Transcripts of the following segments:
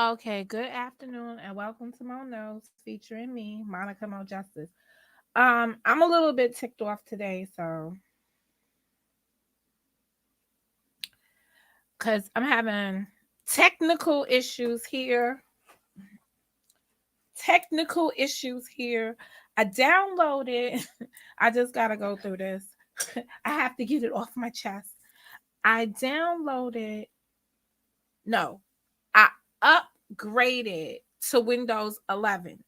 Okay, good afternoon and welcome to Mo Knows featuring me, Monica Mo Justice. I'm a little bit ticked off today, so because I'm having technical issues here. Technical issues here. I downloaded, I just gotta go through this. I have to get it off my chest. I downloaded, no, I upgraded to Windows 11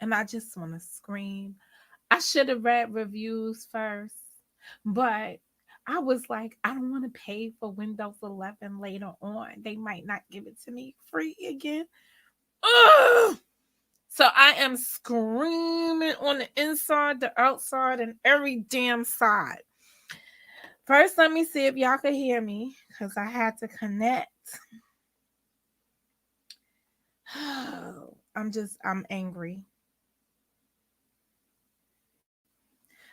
and I just want to scream. I should have read reviews first, but I was like, I don't want to pay for Windows 11 later on. They might not give it to me free again. Ugh! So I am screaming on the inside, the outside, and every damn side. First, let me see if y'all can hear me because I had to connect. I'm angry.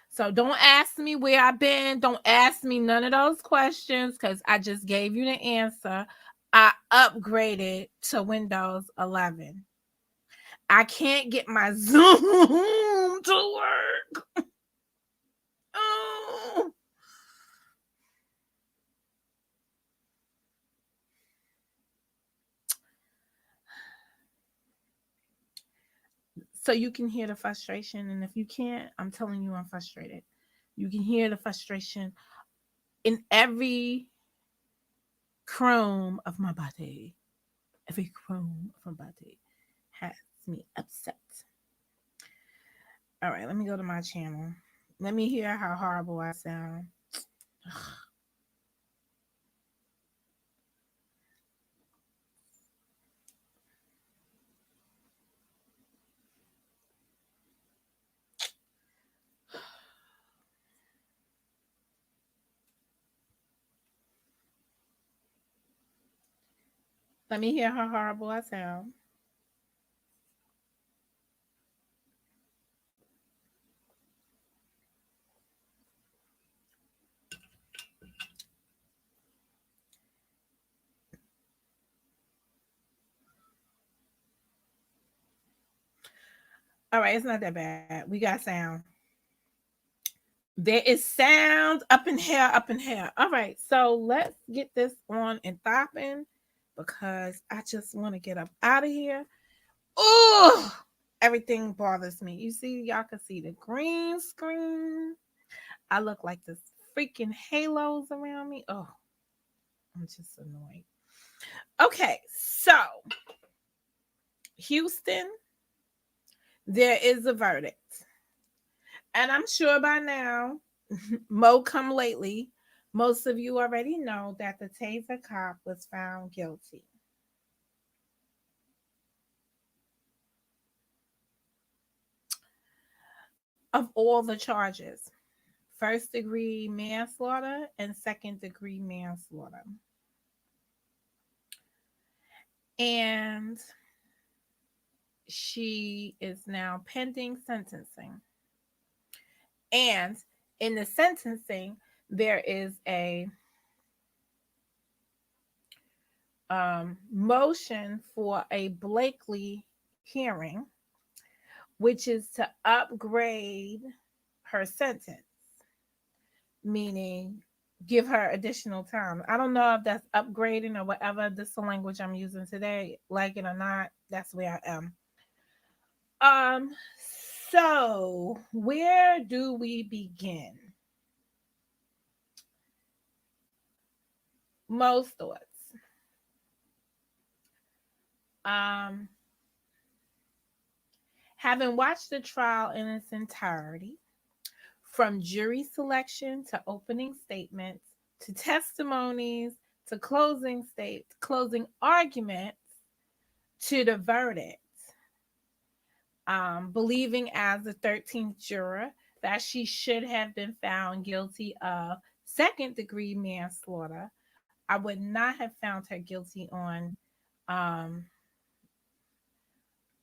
So don't ask me where I've been. Don't ask me none of those questions because I just gave you the answer. I upgraded to Windows 11. I can't get my Zoom to work. Oh. So you can hear the frustration. And if you can't, I'm telling you, I'm frustrated. You can hear the frustration in every chrome of my body. Every chrome of my body has me upset. All right, let me go to my channel. Let me hear how horrible I sound. Let me hear how horrible I sound. All right, it's not that bad. We got sound. There is sound up in here, up in here. All right, so let's get this on and popping because I just want to get up out of here. Oh, everything bothers me. You see, y'all can see the green screen. I look like this freaking halos around me. Oh, I'm just annoyed. Okay, so Houston, there is a verdict. And I'm sure by now, Mo come lately, most of you already know that the taser cop was found guilty. Of all the charges: first degree manslaughter and second degree manslaughter. And she is now pending sentencing. And in the sentencing, there is a motion for a Blakely hearing, which is to upgrade her sentence, meaning give her additional time. I don't know if that's upgrading or whatever. This is the language I'm using today. Like it or not, that's where I am. Um, so where do we begin? Most thoughts. Um, having watched the trial in its entirety, from jury selection to opening statements to testimonies to closing arguments to the verdict, believing as the 13th juror that she should have been found guilty of second degree manslaughter. I would not have found her guilty on um,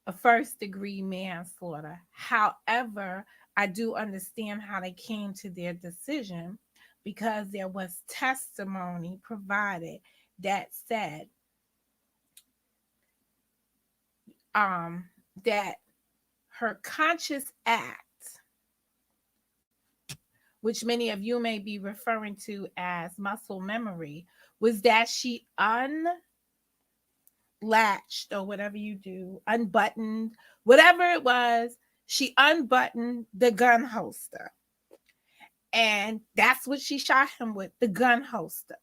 a first degree manslaughter. However, I do understand how they came to their decision because there was testimony provided that said um that her conscious act, which many of you may be referring to as muscle memory, was that she unlatched, or whatever you do, unbuttoned, whatever it was, she unbuttoned the gun holster. And that's what she shot him with, the gun holster.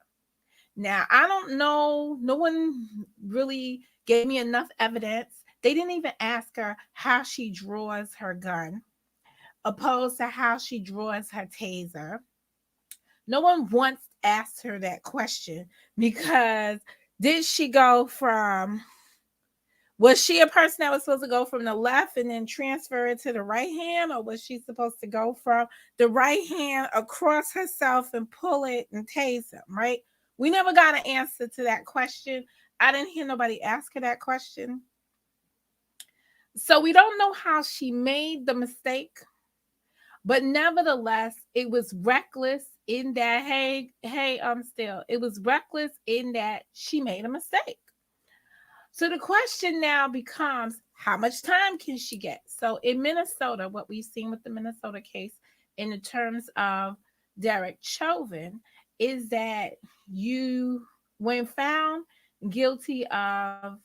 Now, I don't know. No one really gave me enough evidence. They didn't even ask her how she draws her gun, opposed to how she draws her taser. No one once asked her that question, because did she go from, was she a person that was supposed to go from the left and then transfer it to the right hand, or was she supposed to go from the right hand across herself and pull it and tase him, right? We never got an answer to that question. I didn't hear nobody ask her that question. So we don't know how she made the mistake, but nevertheless, it was reckless in that, still, it was reckless in that she made a mistake. So the question now becomes, how much time can she get? So in Minnesota, what we've seen with the Minnesota case in the terms of Derek Chauvin is that you, when found guilty of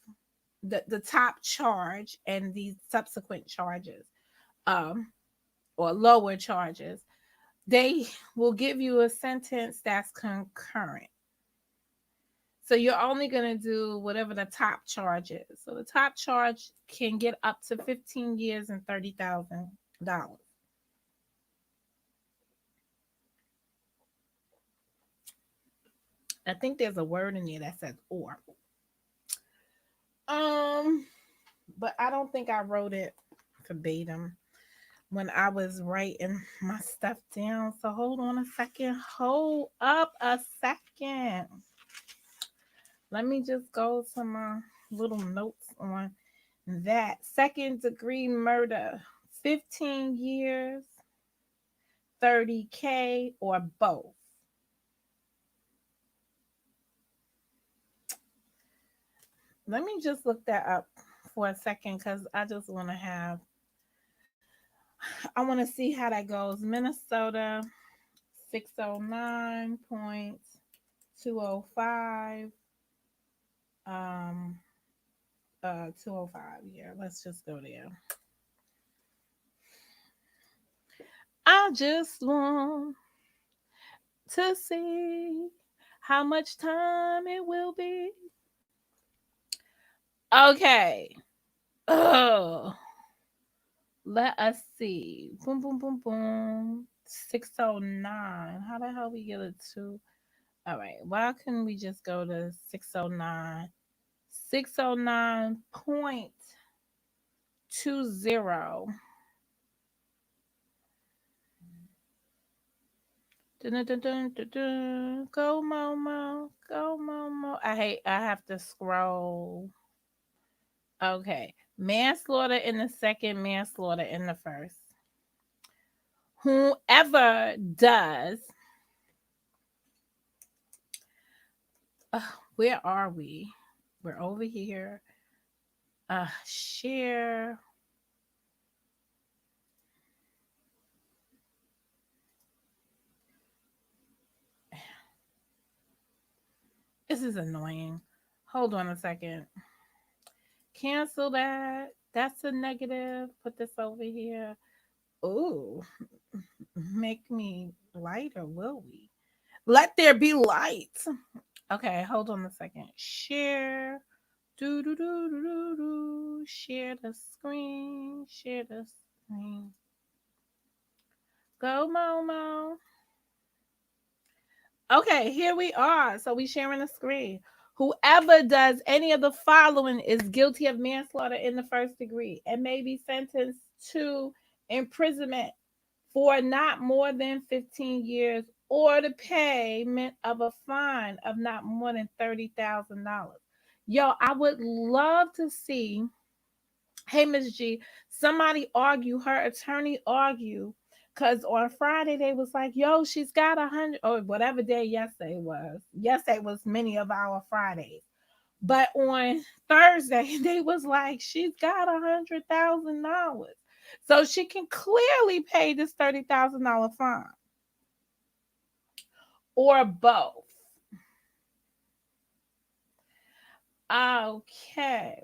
the top charge and these subsequent charges, um, or lower charges, they will give you a sentence that's concurrent. So you're only going to do whatever the top charge is. So the top charge can get up to 15 years and $30,000. I think there's a word in there that says or. Um, but I don't think I wrote it verbatim when I was writing my stuff down. So hold on a second. Hold up a second. Let me just go to my little notes on that. Second degree murder, 15 years, 30K, or both. Let me just look that up for a second, because I just want to I want to see how that goes. Minnesota, 609.205. Um, 205. Yeah, let's just go there. I just want to see how much time it will be. Okay. Oh, let us see. Boom, boom, boom, boom. 609. How the hell we get a two? All right. Why couldn't we just go to 609? 609.20. Dun, dun, dun, dun, dun, dun. Go Momo. Go Momo. I have to scroll. Okay. Manslaughter in the second, manslaughter in the first. Whoever does, where are we? We're over here. Share. This is annoying. Hold on a second. Cancel that. That's a negative. Put this over here. Ooh, make me lighter, will we? Let there be light. Okay, hold on a second. Share. Do do do do do do. Share the screen. Share the screen. Go Momo. Okay, here we are. So we sharing the screen. Whoever does any of the following is guilty of manslaughter in the first degree and may be sentenced to imprisonment for not more than 15 years, or the payment of a fine of not more than $30,000. Yo, I would love to see, hey, Miss G, somebody argue, her attorney argue, because on Friday they was like, yo, she's got 100, or whatever day yesterday was. Yesterday was many of our Fridays. But on Thursday, they was like, she's got $100,000. So she can clearly pay this $30,000 fine or both. Okay.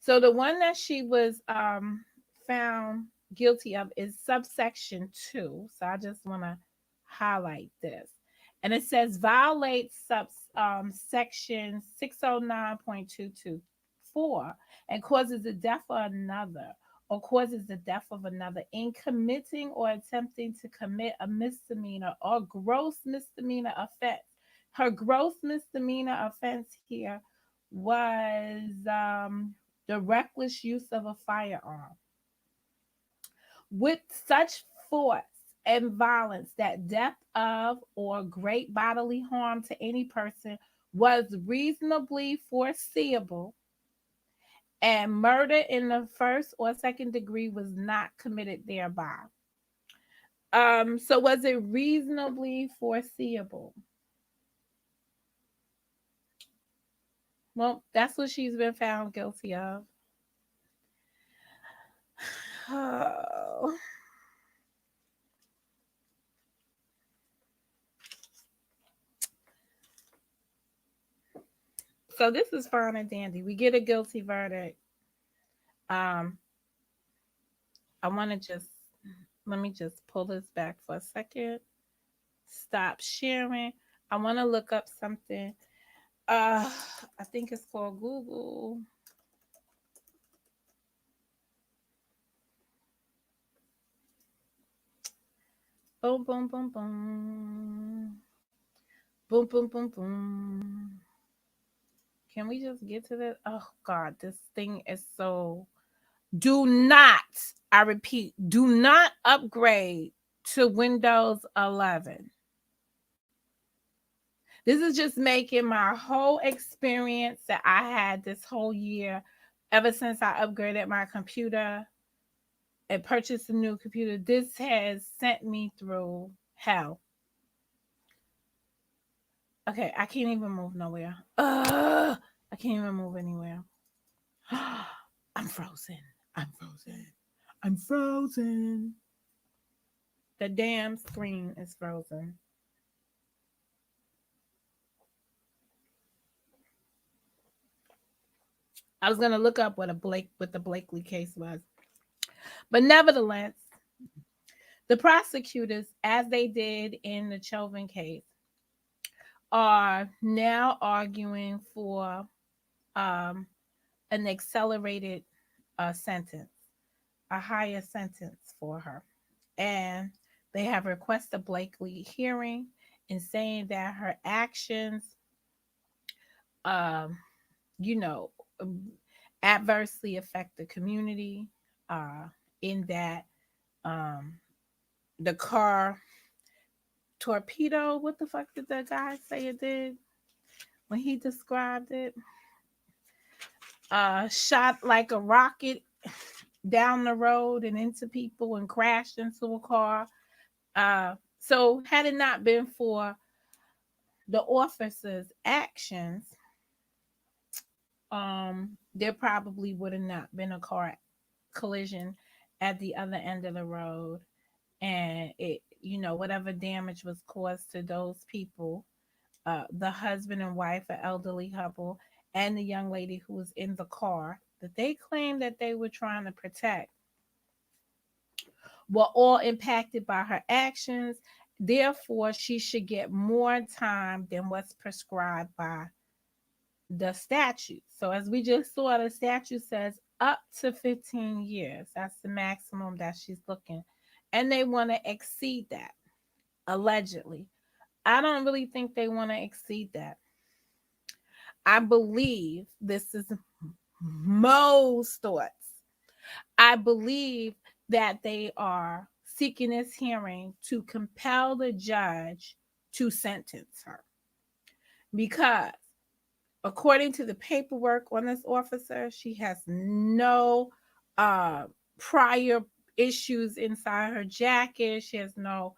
So the one that she was found guilty of is subsection 2. So I just want to highlight this. And it says violates section 609.224 and causes the death of another or causes the death of another in committing or attempting to commit a misdemeanor or gross misdemeanor offense. Her gross misdemeanor offense here was the reckless use of a firearm with such force and violence that death of or great bodily harm to any person was reasonably foreseeable, and murder in the first or second degree was not committed thereby. So was it reasonably foreseeable? Well, that's what she's been found guilty of. Oh. So this is fine and dandy. We get a guilty verdict. Um, I want to just let me just pull this back for a second. Stop sharing. I want to look up something. I think it's called Google. Boom, boom, boom, boom. Boom, boom, boom, boom. Can we just get to this? Oh, God, this thing is so. Do not, I repeat, do not upgrade to Windows 11. This is just making my whole experience that I had this whole year, ever since I upgraded my computer and purchased a new computer. This has sent me through hell. Okay, I can't even move nowhere. I can't even move anywhere. I'm frozen. I'm frozen. I'm frozen. The damn screen is frozen. I was gonna look up what the Blakely case was, but nevertheless, the prosecutors, as they did in the Chauvin case, are now arguing for um, an accelerated sentence, a higher sentence for her, and they have requested a Blakely hearing in saying that her actions, um, you know, um, adversely affect the community. In that um, the car torpedo, what the fuck did the guy say it did when he described it? Shot like a rocket down the road and into people and crashed into a car. So had it not been for the officer's actions, there probably would have not been a car collision at the other end of the road, and it, whatever damage was caused to those people, the husband and wife, an elderly couple, and the young lady who was in the car that they claimed that they were trying to protect, were all impacted by her actions. Therefore, she should get more time than what's prescribed by the statute. So, as we just saw, the statute says up to 15 years. That's the maximum that she's looking. And they want to exceed that, allegedly. I don't really think they want to exceed that. I believe this is most thoughts. I believe that they are seeking this hearing to compel the judge to sentence her, because according to the paperwork on this officer, she has no uh, prior issues inside her jacket. She has no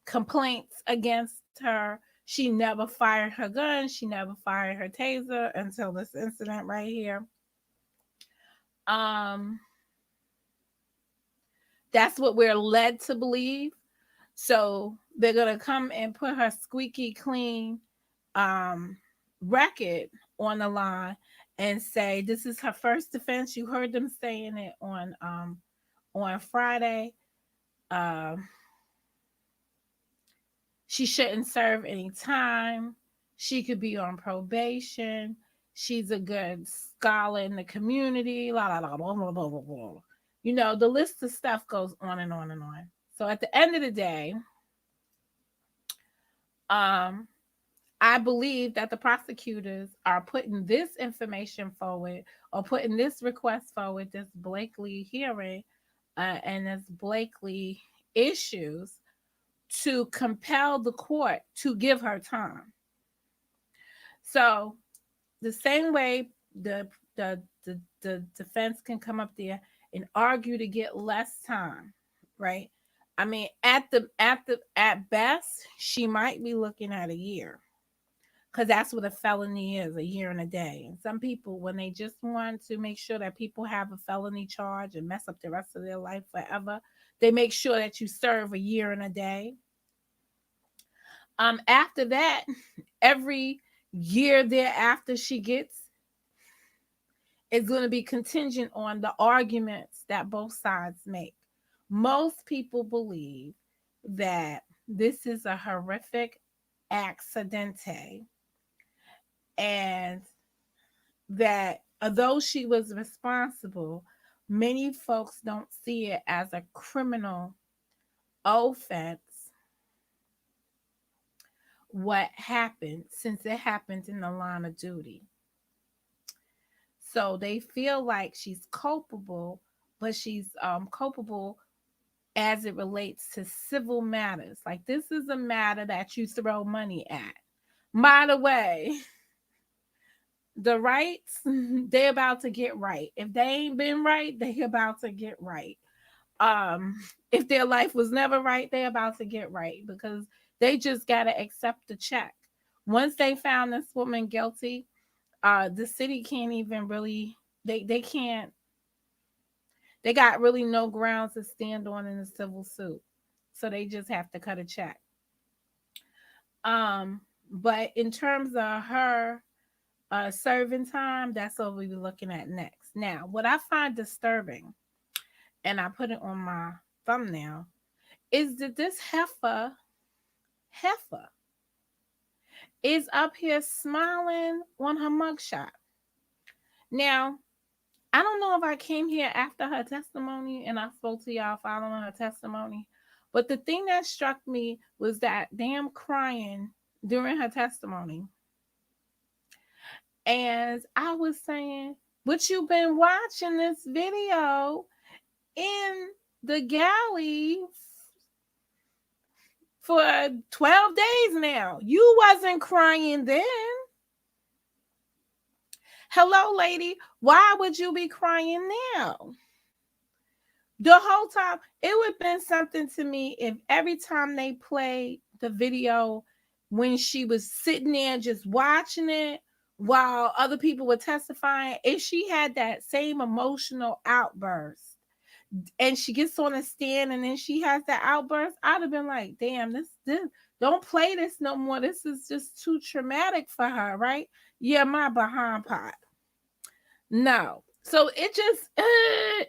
complaints against her. She never fired her gun. She never fired her taser until this incident right here. Um, that's what we're led to believe. So they're gonna come and put her squeaky clean um record on the line and say this is her first defense. You heard them saying it on Friday. Um she shouldn't serve any time. She could be on probation. She's a good scholar in the community. La la la blah blah blah blah blah. You know, the list of stuff goes on and on and on. So at the end of the day, um, I believe that the prosecutors are putting this information forward or putting this request forward, this Blakely hearing, and this Blakely issues to compel the court to give her time. So the same way the defense can come up there and argue to get less time, right? I mean, at best, she might be looking at a year, because that's what a felony is, a year and a day. And some people, when they just want to make sure that people have a felony charge and mess up the rest of their life forever, they make sure that you serve a year and a day. After that, every year thereafter she gets is going to be contingent on the arguments that both sides make. Most people believe that this is a horrific accidente, and that although she was responsible, many folks don't see it as a criminal offense what happened, since it happened in the line of duty. So they feel like she's culpable, but she's culpable as it relates to civil matters. Like, this is a matter that you throw money at. By the way, the rights, they about to get right. If they ain't been right, they about to get right. Um, if their life was never right, they about to get right, because they just gotta accept the check. Once they found this woman guilty, the city can't even really, they can't, they got really no grounds to stand on in a civil suit. So they just have to cut a check. Um, but in terms of her serving time, that's what we'll be looking at next. Now, what I find disturbing, and I put it on my thumbnail, is that this heifer is up here smiling on her mugshot. Now, I don't know if I came here after her testimony and I spoke to y'all following her testimony, but the thing that struck me was that damn crying during her testimony. And I was saying, but you've been watching this video in the galley for 12 days now. You wasn't crying then. Hello, lady. Why would you be crying now? The whole time, it would have been something to me if every time they played the video when she was sitting there just watching it while other people were testifying, if she had that same emotional outburst and she gets on a stand and then she has that outburst, I'd have been like, damn, this don't play this no more. This is just too traumatic for her, right? Yeah, my behind pot. No. So it just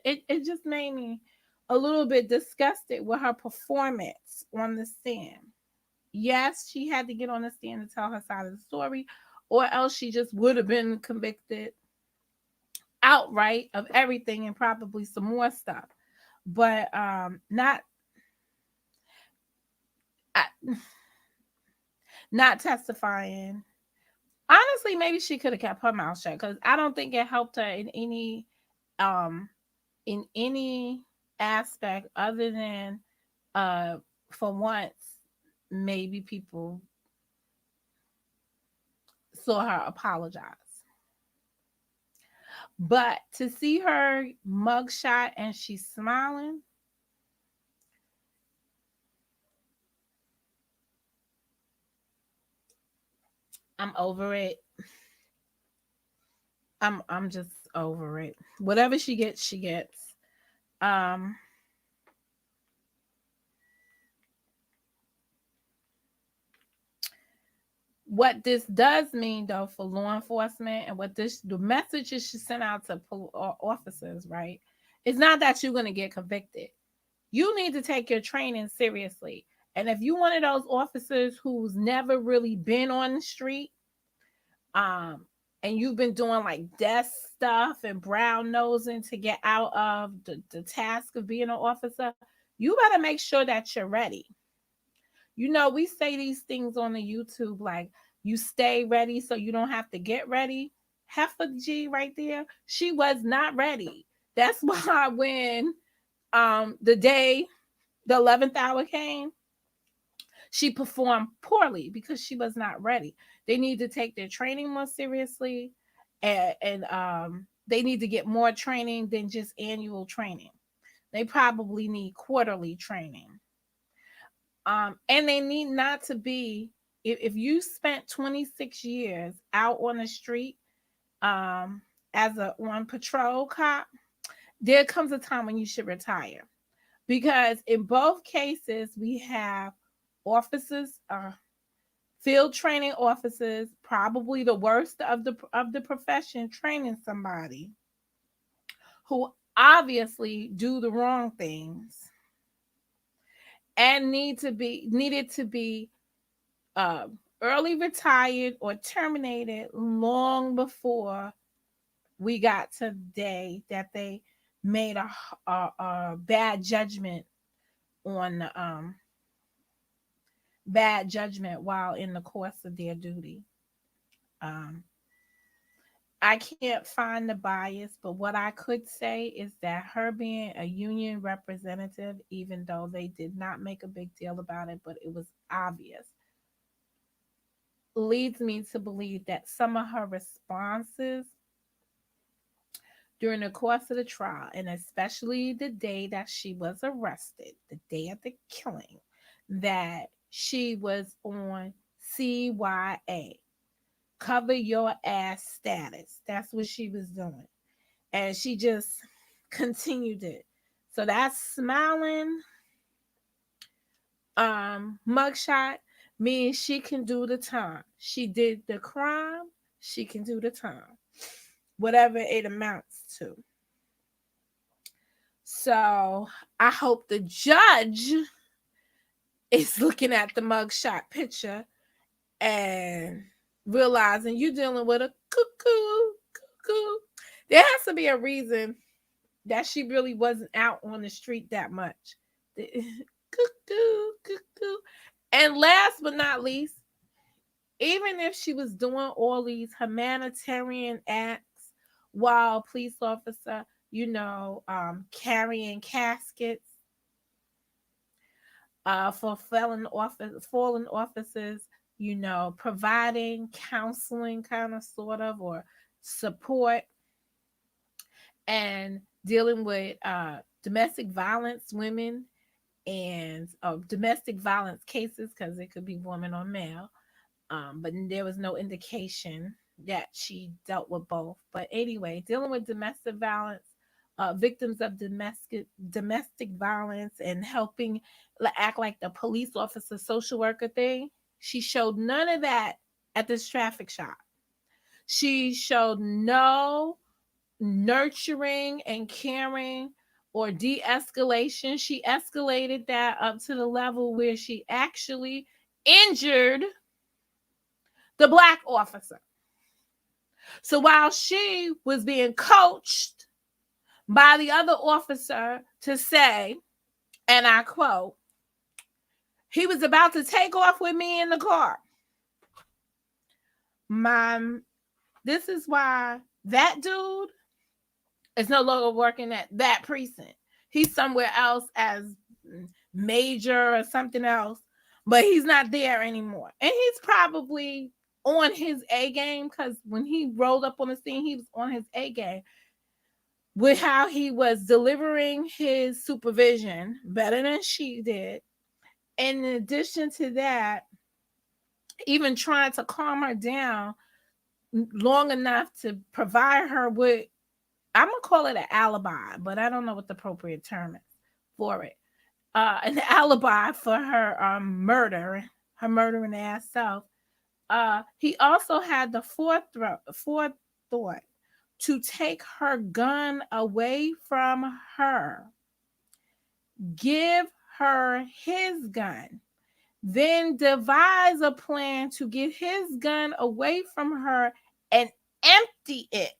it just made me a little bit disgusted with her performance on the stand. Yes, she had to get on the stand to tell her side of the story, or else she just would have been convicted outright of everything and probably some more stuff. But not testifying. Honestly, maybe she could have kept her mouth shut, because I don't think it helped her um in any aspect other than for once maybe people saw her apologize. But to see her mugshot and she's smiling, I'm over it. I'm just over it. Whatever she gets, she gets. Um what this does mean though for law enforcement, and what this the messages she sent out to officers, right? It's not that you're going to get convicted. You need to take your training seriously. And if you one of those officers who's never really been on the street, um, and you've been doing like desk stuff and brown nosing to get out of the task of being an officer, you better make sure that you're ready. You know, we say these things on the YouTube like you stay ready so you don't have to get ready. Heifer G right there, she was not ready. That's why when the day the 11th hour came, she performed poorly because she was not ready. They need to take their training more seriously, and they need to get more training than just annual training. They probably need quarterly training. And they need not to be, if you spent 26 years out on the street um, as a on patrol cop, there comes a time when you should retire. Because in both cases, we have officers, field training officers, probably the worst of the profession, training somebody who obviously do the wrong things and needed to be uh, early retired or terminated long before we got to the day that they made a bad judgment on bad judgment while in the course of their duty. Um, I can't find the bias, but what I could say is that her being a union representative, even though they did not make a big deal about it, but it was obvious, leads me to believe that some of her responses during the course of the trial, and especially the day that she was arrested, the day of the killing, that she was on CYA, cover your ass status. That's what she was doing. And she just continued it. So that smiling mugshot means she can do the time. She did the crime, she can do the time, whatever it amounts to. So I hope the judge is looking at the mugshot picture and realizing you're dealing with a cuckoo. There has to be a reason that she really wasn't out on the street that much. Cuckoo. And last but not least, even if she was doing all these humanitarian acts while police officer, carrying caskets for fallen officers, providing counseling kind of sort of or support and dealing with domestic violence women and domestic violence cases, because it could be woman or male, but there was no indication that she dealt with both. But anyway, dealing with domestic violence, victims of domestic violence, and helping act like the police officer social worker thing, she showed none of that at this traffic stop. She showed no nurturing and caring or de-escalation. She escalated that up to the level where she actually injured the black officer. So while she was being coached by the other officer to say, and I quote, he was about to take off with me in the car. This is why that dude is no longer working at that precinct. He's somewhere else as major or something else, but he's not there anymore. And he's probably on his A game, because when he rolled up on the scene, he was on his A game with how he was delivering his supervision better than she did. And in addition to that, even trying to calm her down long enough to provide her with, I'm gonna call it an alibi, but I don't know what the appropriate term is for it. An alibi for her murder, her murdering ass self. He also had the forethought to take her gun away from her, give her his gun, then devise a plan to get his gun away from her and empty it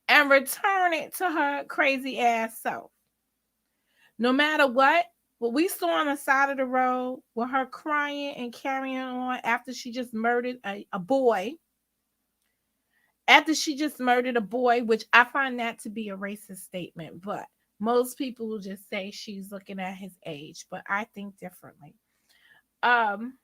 and return it to her crazy ass self. No matter what we saw on the side of the road with her crying and carrying on after she just murdered a boy, which I find that to be a racist statement, but most people will just say she's looking at his age, but I think differently. Um,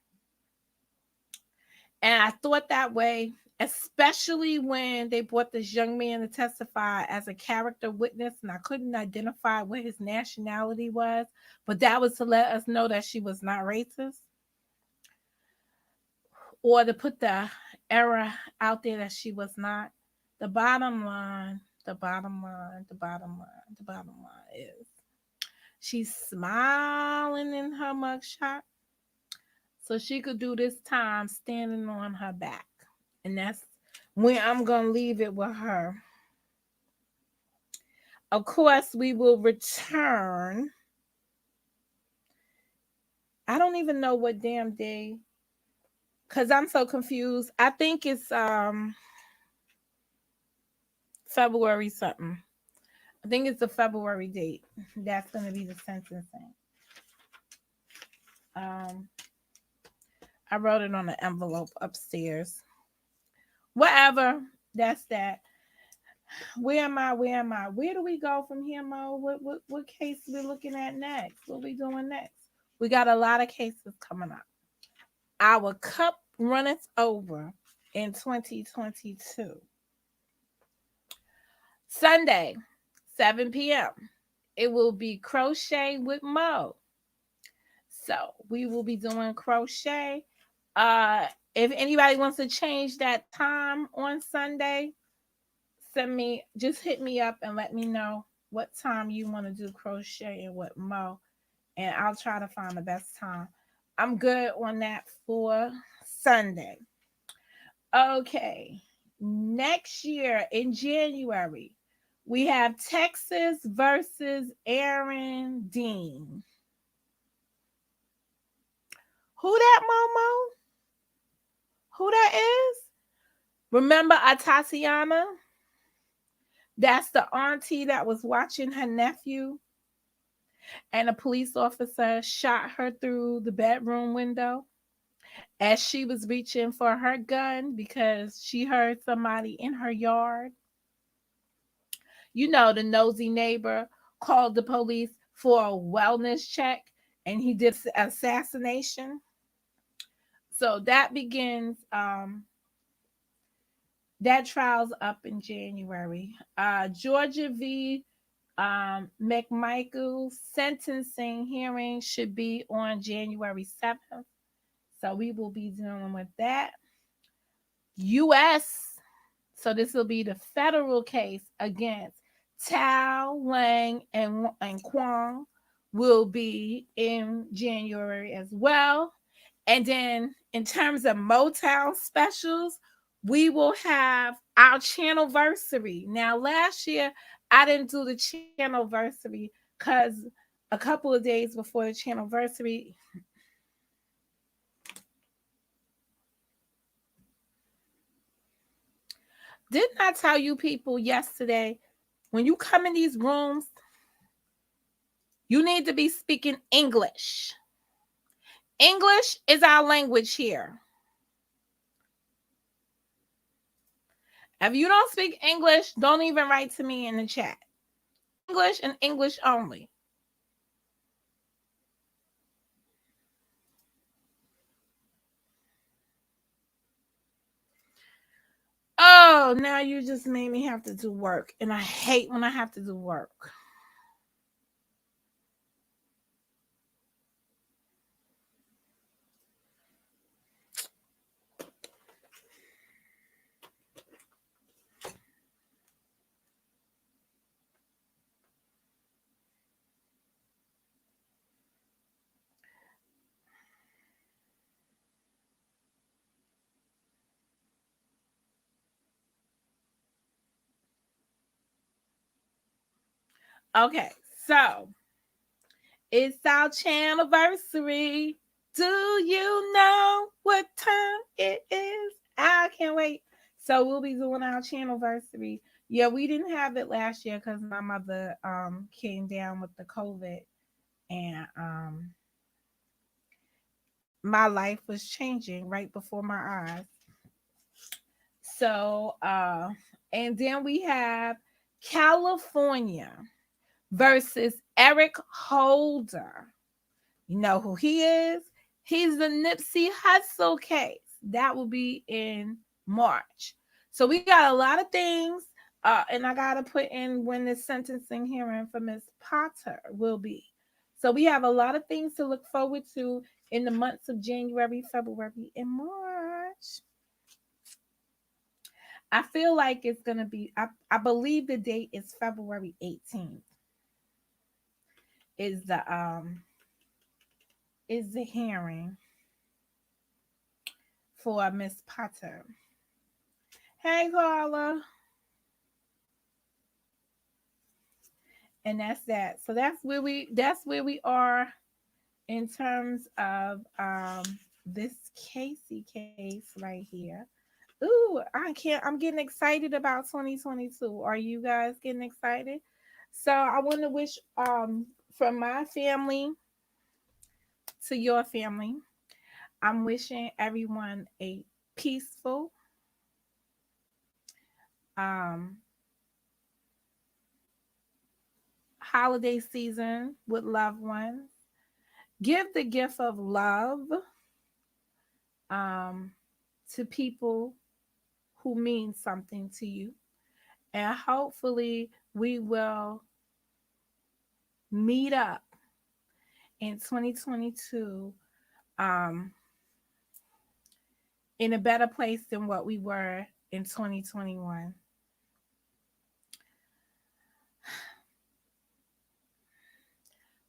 and I thought that way, especially when they brought this young man to testify as a character witness, and I couldn't identify what his nationality was, but that was to let us know that she was not racist, or to put the error out there that she was not. The bottom line, the bottom line is she's smiling in her mugshot so she could do this time standing on her back. And that's when I'm going to leave it with her. Of course, we will return. I don't even know what damn day, because I'm so confused. I think it's February something. I think it's the February date. That's going to be the sentencing. Um, I wrote it on the envelope upstairs. Whatever. That's that. Where am I? Where do we go from here, Mo? What case we looking at next? What we doing next? We got a lot of cases coming up. Our cup runneth over in 2022. Sunday, 7 p.m. It will be Crochet with Mo. So we will be doing crochet. Uh, if anybody wants to change that time on Sunday, just hit me up and let me know what time you want to do crocheting with Mo, and I'll try to find the best time. I'm good on that for Sunday. Okay. Next year in January, we have Texas versus Aaron Dean. Who that, Momo? Who that is? Remember Atatiana? That's the auntie that was watching her nephew, and a police officer shot her through the bedroom window as she was reaching for her gun because she heard somebody in her yard. You know, the nosy neighbor called the police for a wellness check, and he did assassination. So that begins, that trial's up in January. Georgia v. McMichael sentencing hearing should be on January 7th. So we will be dealing with that. U.S. So this will be the federal case against Tao, Lang, and Kwong will be in January as well. And then in terms of Motown specials, we will have our channelversary. Now, last year, I didn't do the channelversary because a couple of days before the channelversary, didn't I tell you people yesterday, when you come in these rooms, you need to be speaking English. English is our language here. If you don't speak English, don't even write to me in the chat. English and English only. Oh, now you just made me have to do work. And I hate when I have to do work. Okay, so it's our anniversary. Do you know what time it is? I can't wait. So we'll be doing our anniversary. Yeah, we didn't have it last year because my mother came down with the COVID, and my life was changing right before my eyes. So and then we have California versus Eric Holder. You know who he is? He's the Nipsey Hussle case. That will be in March. So we got a lot of things. And I got to put in when the sentencing hearing for Miss Potter will be. So we have a lot of things to look forward to in the months of January, February, and March. I feel like it's going to be, I believe the date is February 18th is the hearing for Miss Potter. Hey, Carla. And that's that. So that's where we are in terms of this Casey case right here. Ooh, I'm getting excited about 2022. Are you guys getting excited? So I want to wish from my family to your family, I'm wishing everyone a peaceful um holiday season with loved ones. Give the gift of love um, to people who mean something to you. And hopefully, we will meet up in 2022 um, in a better place than what we were in 2021.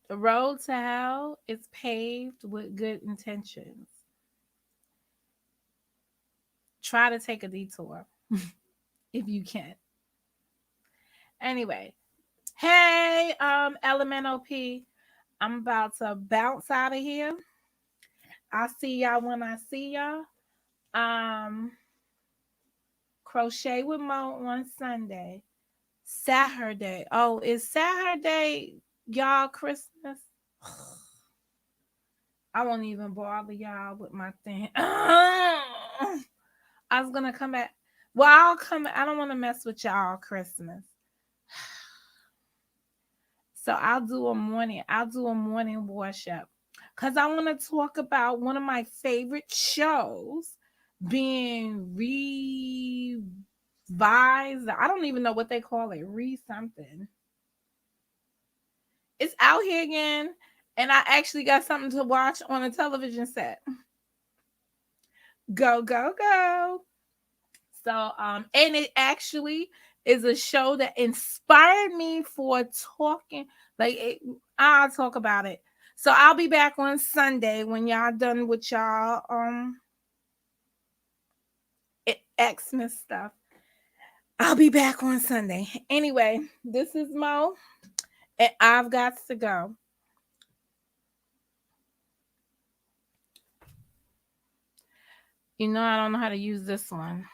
The road to hell is paved with good intentions. Try to take a detour if you can. Anyway, hey, LMNOP, I'm about to bounce out of here. I'll see y'all when I see y'all. Um, Crochet with Mo on Sunday. Saturday. Oh, is Saturday y'all Christmas? I won't even bother y'all with my thing. I was gonna come back. Well, I'll come. I don't want to mess with y'all Christmas. So I'll do a morning WARship. Cause I want to talk about one of my favorite shows being revised. I don't even know what they call it. Re something. It's out here again, and I actually got something to watch on a television set. Go, go, go. So and it actually is a show that inspired me for talking. Like I'll talk about it. So I'll be back on Sunday when y'all done with y'all Xmas stuff. I'll be back on Sunday. Anyway, this is Mo, and I've got to go. You know I don't know how to use this one.